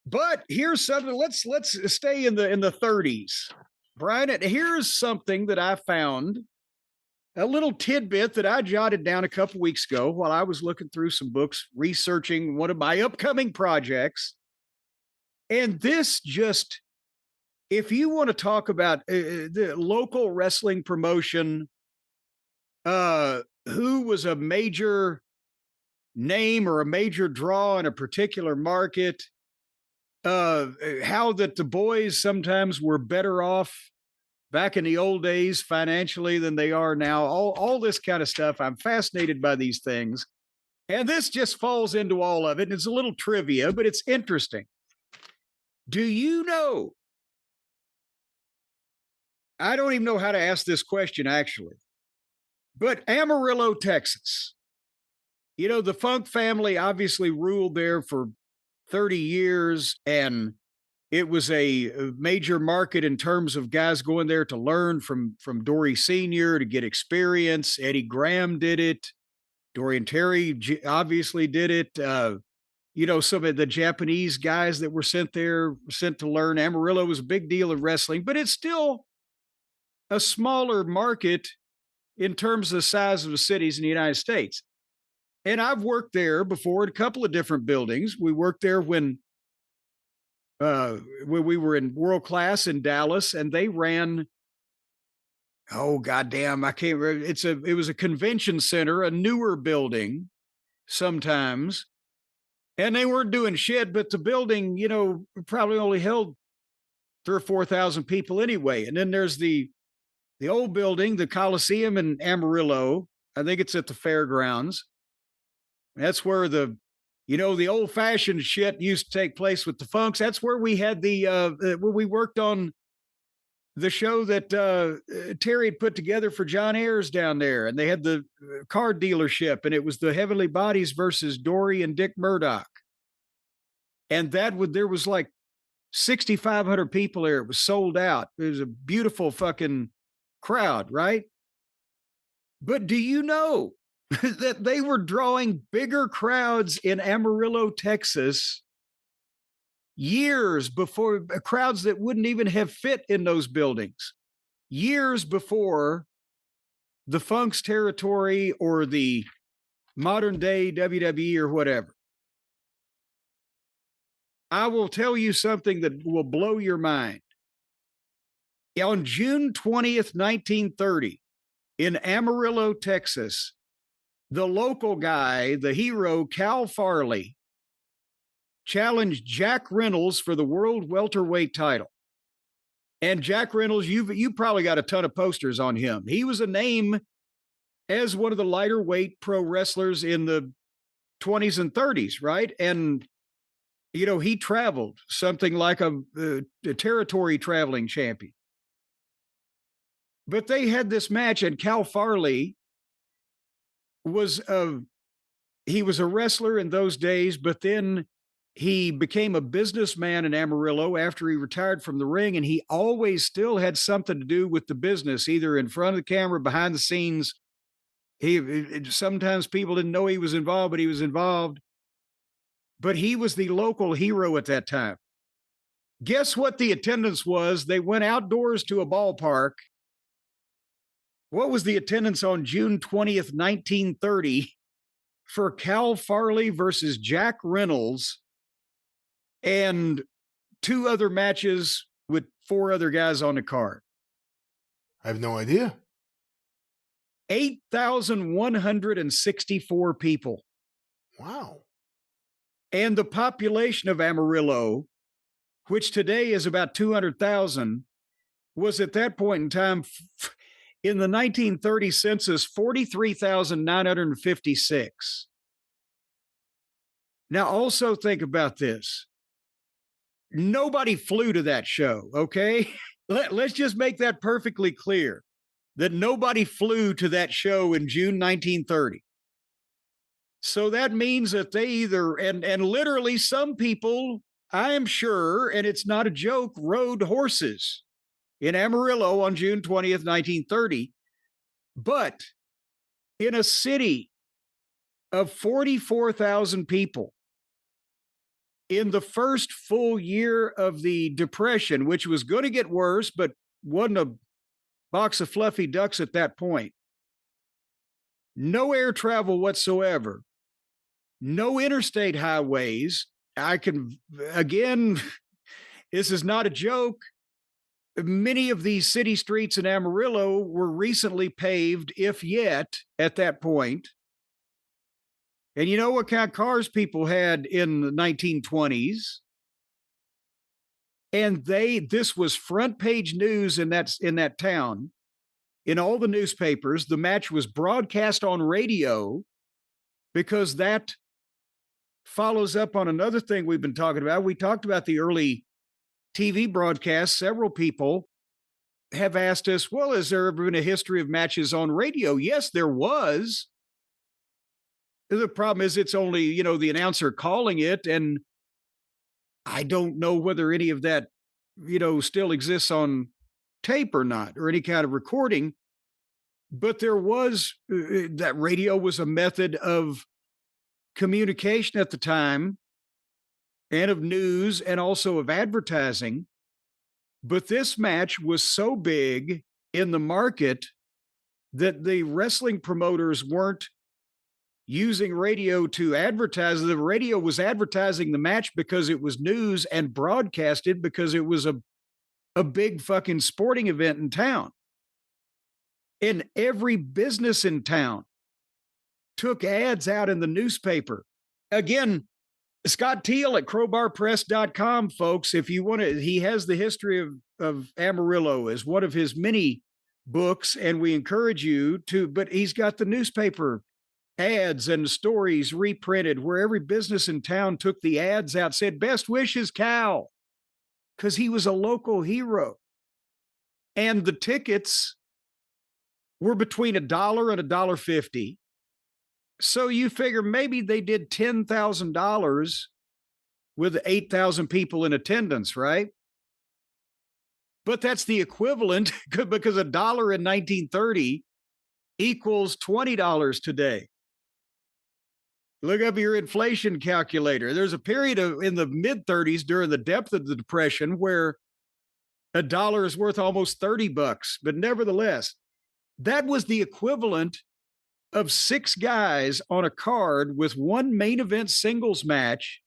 But here's something. Let's stay in the 30s, Brian. And here's something that I found, a little tidbit that I jotted down a couple weeks ago while I was looking through some books, researching one of my upcoming projects. And this just, if you want to talk about the local wrestling promotion, who was a major name or a major draw in a particular market, how that the boys sometimes were better off back in the old days financially than they are now, all this kind of stuff. I'm fascinated by these things. And this just falls into all of it. And it's a little trivia, but it's interesting. Do you know? I don't even know how to ask this question, actually. But Amarillo, Texas. You know, the Funk family obviously ruled there for 30 years, and it was a major market in terms of guys going there to learn from Dory Sr. to get experience. Eddie Graham did it. Dorian Terry obviously did it. You know, some of the Japanese guys that were sent there, sent to learn. Amarillo was a big deal in wrestling, but it's still a smaller market in terms of the size of the cities in the United States. And I've worked there before in a couple of different buildings. We worked there when we were in World Class in Dallas, and they ran, oh goddamn, I can't remember. It was a convention center, a newer building sometimes, and they weren't doing shit, but the building, you know, probably only held 3,000 or 4,000 people anyway. And then there's the old building, the Coliseum in Amarillo. I think it's at the fairgrounds. That's where the old fashioned shit used to take place with the Funks. That's where we had where we worked on the show that Terry had put together for John Ayers down there. And they had the car dealership, and it was the Heavenly Bodies versus Dory and Dick Murdoch. And there was like 6,500 people there. It was sold out. It was a beautiful fucking crowd, right? But do you know that they were drawing bigger crowds in Amarillo, Texas, years before, crowds that wouldn't even have fit in those buildings, years before the Funk's territory or the modern day WWE or whatever? I will tell you something that will blow your mind. On June 20th, 1930, in Amarillo, Texas, the local guy, the hero, Cal Farley, challenged Jack Reynolds for the world welterweight title. And Jack Reynolds, you probably got a ton of posters on him. He was a name as one of the lighter weight pro wrestlers in the 20s and 30s, right? And, you know, he traveled something like a territory traveling champion. But they had this match, and Cal Farley was a wrestler in those days, but then he became a businessman in Amarillo after he retired from the ring, and he always still had something to do with the business, either in front of the camera, behind the scenes. Sometimes people didn't know he was involved, but he was involved. But he was the local hero at that time. Guess what the attendance was? They went outdoors to a ballpark. What was the attendance on June 20th, 1930 for Cal Farley versus Jack Reynolds and two other matches with four other guys on the card? I have no idea. 8,164 people. Wow. And the population of Amarillo, which today is about 200,000, was at that point in time, in the 1930 census, 43,956. Now, also think about this. Nobody flew to that show, okay? Let's just make that perfectly clear, that nobody flew to that show in June 1930. So that means that they either, and literally some people, I am sure, and it's not a joke, rode horses in Amarillo on June 20th, 1930. But in a city of 44,000 people, in the first full year of the Depression, which was going to get worse, but wasn't a box of fluffy ducks at that point. No air travel whatsoever. No interstate highways. Again, this is not a joke. Many of these city streets in Amarillo were recently paved, if yet, at that point. And you know what kind of cars people had in the 1920s? And this was front page news in that town, in all the newspapers. The match was broadcast on radio because that follows up on another thing we've been talking about. We talked about the early TV broadcasts. Several people have asked us, well, has there ever been a history of matches on radio? Yes, there was. The problem is it's only, the announcer calling it. And I don't know whether any of that, still exists on tape or not, or any kind of recording. But there was, that radio was a method of communication at the time, and of news, and also of advertising. But this match was so big in the market that the wrestling promoters weren't using radio to advertise. The radio was advertising the match because it was news, and broadcasted because it was a big fucking sporting event in town. And every business in town took ads out in the newspaper. Again, Scott Teal at crowbarpress.com, folks. If you want to, he has the history of Amarillo as one of his many books, and we encourage you to, but he's got the newspaper ads and stories reprinted where every business in town took the ads out, said, best wishes, Cal, because he was a local hero. And the tickets were between $1 and $1.50. So you figure maybe they did $10,000 with 8,000 people in attendance, right? But that's the equivalent, because $1 in 1930 equals $20 today. Look up your inflation calculator. There's a period in the mid-30s during the depth of the Depression where $1 is worth almost $30, but nevertheless, that was the equivalent of 6 guys on a card with one main event singles match,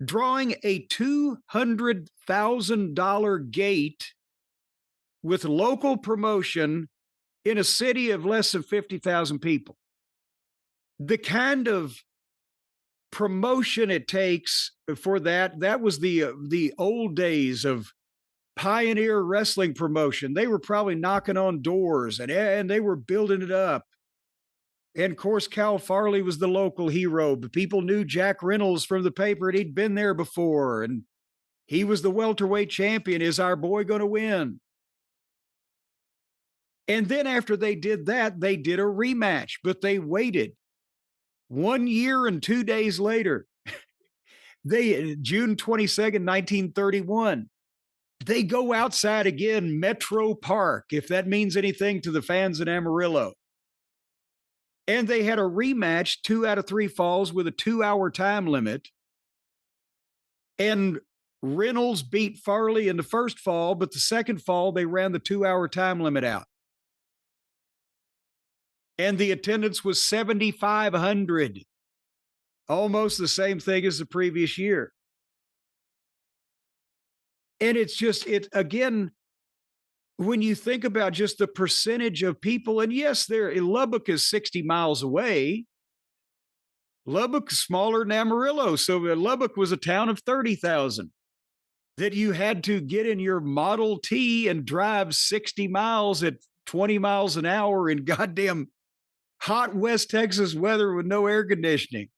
drawing a $200,000 gate with local promotion in a city of less than 50,000 people. The kind of promotion it takes for that was the old days of pioneer wrestling promotion. They were probably knocking on doors and they were building it up. And of course, Cal Farley was the local hero, but people knew Jack Reynolds from the paper, and he'd been there before. And he was the welterweight champion. Is our boy going to win? And then after they did that, they did a rematch, but they waited 1 year and 2 days later. June 22nd, 1931. They go outside again, Metro Park, if that means anything to the fans in Amarillo. And they had a rematch, 2 out of 3 falls with a 2-hour time limit. And Reynolds beat Farley in the first fall, but the second fall, they ran the 2-hour time limit out. And the attendance was 7,500. Almost the same thing as the previous year. And it's just, again, when you think about just the percentage of people, and yes, Lubbock is 60 miles away. Lubbock is smaller than Amarillo. So Lubbock was a town of 30,000 that you had to get in your Model T and drive 60 miles at 20 miles an hour in goddamn hot West Texas weather with no air conditioning.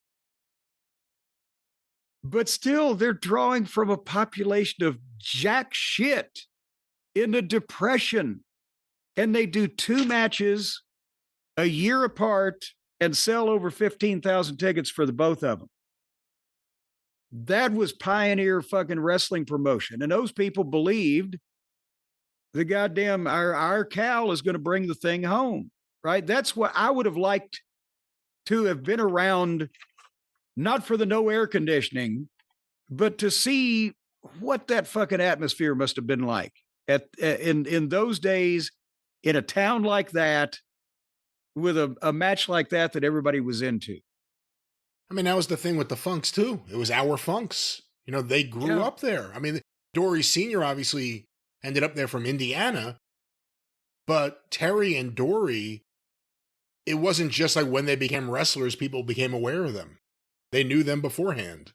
But still, they're drawing from a population of jack shit in the Depression. And they do 2 matches a year apart and sell over 15,000 tickets for the both of them. That was pioneer fucking wrestling promotion. And those people believed the goddamn, our Cal is going to bring the thing home, right? That's what I would have liked to have been around not for the no air conditioning, but to see what that fucking atmosphere must have been like in those days in a town like that with a match like that everybody was into. I mean, that was the thing with the Funks, too. It was our Funks. You know, they grew Yeah. up there. I mean, Dory Sr. obviously ended up there from Indiana, but Terry and Dory, it wasn't just like when they became wrestlers, people became aware of them. They knew them beforehand.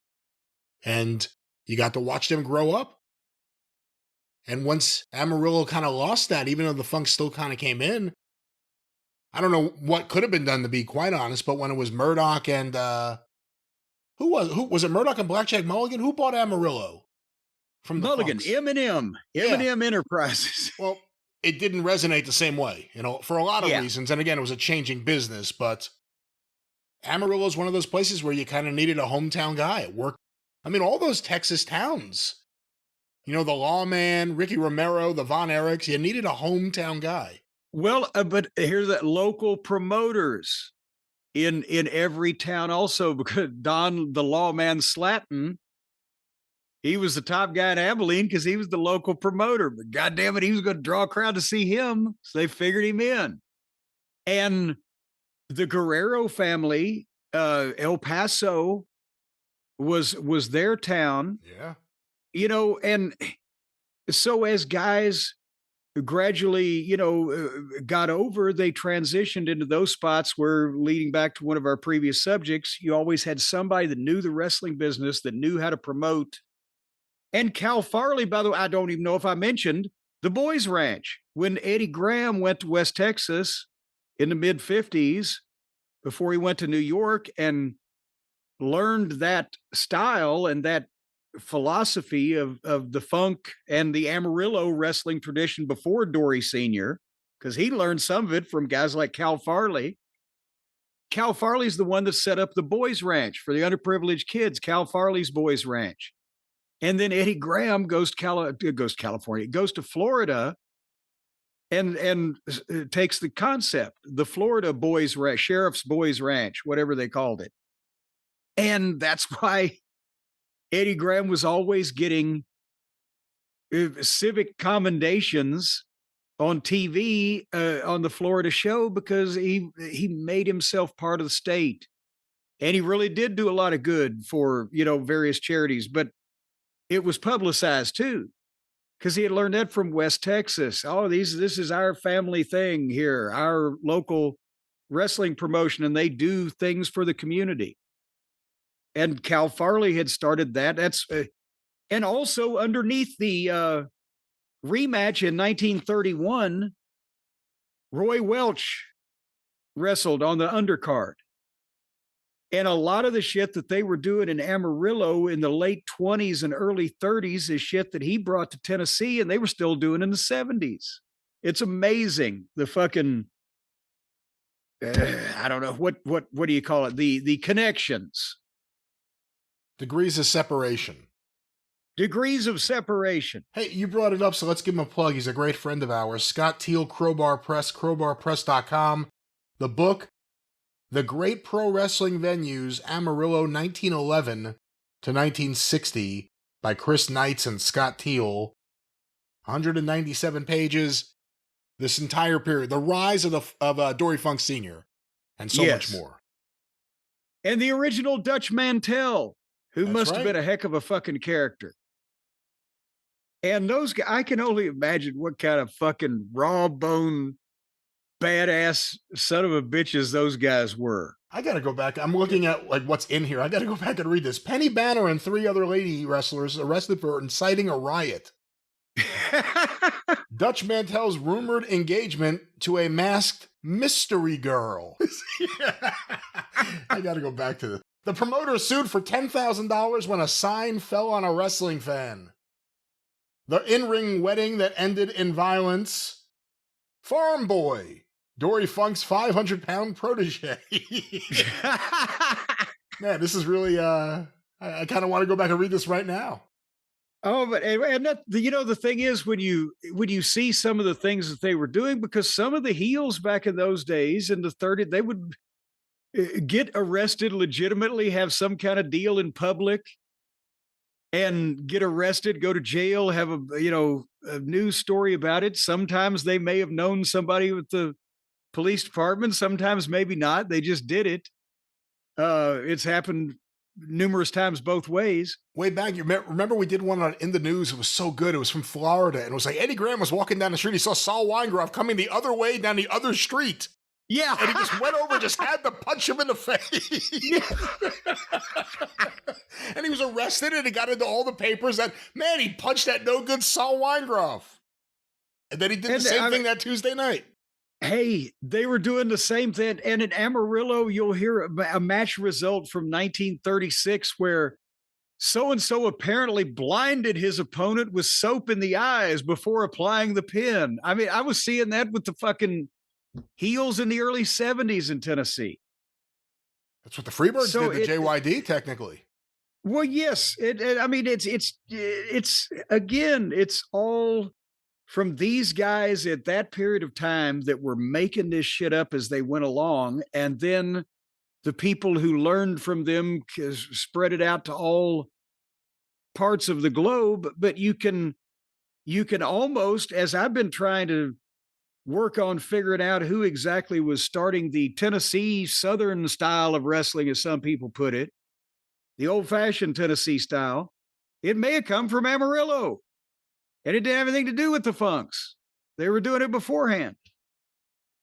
And you got to watch them grow up. And once Amarillo kind of lost that, even though the Funks still kind of came in, I don't know what could have been done, to be quite honest, but when it was Murdoch and who was it? Murdoch and Blackjack Mulligan? Who bought Amarillo from the Mulligan, Funks? M&M Enterprises. Well, it didn't resonate the same way, you know, for a lot of reasons. And again, it was a changing business, but Amarillo is one of those places where you kind of needed a hometown guy. It worked. I mean, all those Texas towns, you know, the Lawman, Ricky Romero, the Von Erichs, you needed a hometown guy. Well, but here's that local promoters in every town also, because Don the Lawman Slatton, he was the top guy in Abilene because he was the local promoter. But God damn it, he was going to draw a crowd to see him, so they figured him in. And the Guerrero family, El Paso was their town. Yeah. You know, and so as guys gradually, you know, got over, they transitioned into those spots where, leading back to one of our previous subjects, you always had somebody that knew the wrestling business, that knew how to promote. And Cal Farley, by the way, I don't even know if I mentioned the Boys Ranch. When Eddie Graham went to West Texas in the mid 50s, before he went to New York and learned that style and that philosophy of the funk and the Amarillo wrestling tradition before Dory Sr., because he learned some of it from guys like Cal Farley. Cal Farley's the one that set up the Boys Ranch for the underprivileged kids, Cal Farley's Boys Ranch. And then Eddie Graham goes to Florida and takes the concept, the Florida Boys Ranch, Sheriff's Boys Ranch, whatever they called it. And that's why Eddie Graham was always getting civic commendations on TV on the Florida show, because he made himself part of the state. And he really did do a lot of good for, you know, various charities, but it was publicized too, because he had learned that from West Texas. Oh, this is our family thing here, our local wrestling promotion, and they do things for the community. And Cal Farley had started that. That's and also underneath the rematch in 1931, Roy Welch wrestled on the undercard. And a lot of the shit that they were doing in Amarillo in the late 20s and early 30s is shit that he brought to Tennessee, and they were still doing in the 70s. It's amazing. The fucking, I don't know, what do you call it? The connections. Degrees of separation. Degrees of separation. Hey, you brought it up, so let's give him a plug. He's a great friend of ours. Scott Teal, Crowbar Press, crowbarpress.com. The book, The Great Pro Wrestling Venues, Amarillo 1911 to 1960, by Chris Knights and Scott Teal. 197 pages. This entire period, the rise of Dory Funk Sr., and so much more. And the original Dutch Mantell, who must have been a heck of a fucking character. And those guys, I can only imagine what kind of fucking raw bone, badass son of a bitches those guys were. I gotta go back. I'm looking at like what's in here. I gotta go back and read this. Penny Banner and 3 other lady wrestlers arrested for inciting a riot. Dutch Mantell's rumored engagement to a masked mystery girl. I gotta go back to this. The promoter sued for $10,000 when a sign fell on a wrestling fan. The in-ring wedding that ended in violence. Farm Boy, Dory Funk's 500-pound protege. Man, this is really, I kind of want to go back and read this right now. Oh, but and that, you know, the thing is, when you see some of the things that they were doing, because some of the heels back in those days in the 30s, get arrested legitimately, have some kind of deal in public, and get arrested, go to jail, have a news story about it. Sometimes they may have known somebody with the police department, sometimes maybe not. They just did it. It's happened numerous times both ways. Way back, you remember we did one on In the News. It was so good. It was from Florida. And it was like Eddie Graham was walking down the street. He saw Saul Weingroff coming the other way down the other street. Yeah. And he just went over, just had to punch him in the face. And he was arrested, and he got into all the papers that, man, he punched that no good Saul Weingroff. And then he did the same thing that Tuesday night. Hey, they were doing the same thing. And in Amarillo, you'll hear a match result from 1936 where so-and-so apparently blinded his opponent with soap in the eyes before applying the pin. I mean, I was seeing that with the fucking heels in the early 70s in Tennessee. That's what the Freebirds did to JYD, technically. Well, yes. I mean, it's again, it's all from these guys at that period of time that were making this shit up as they went along. And then the people who learned from them spread it out to all parts of the globe. But you can almost, as I've been trying to work on figuring out who exactly was starting the Tennessee Southern style of wrestling, as some people put it, the old-fashioned Tennessee style, it may have come from Amarillo. And it didn't have anything to do with the Funks. They were doing it beforehand.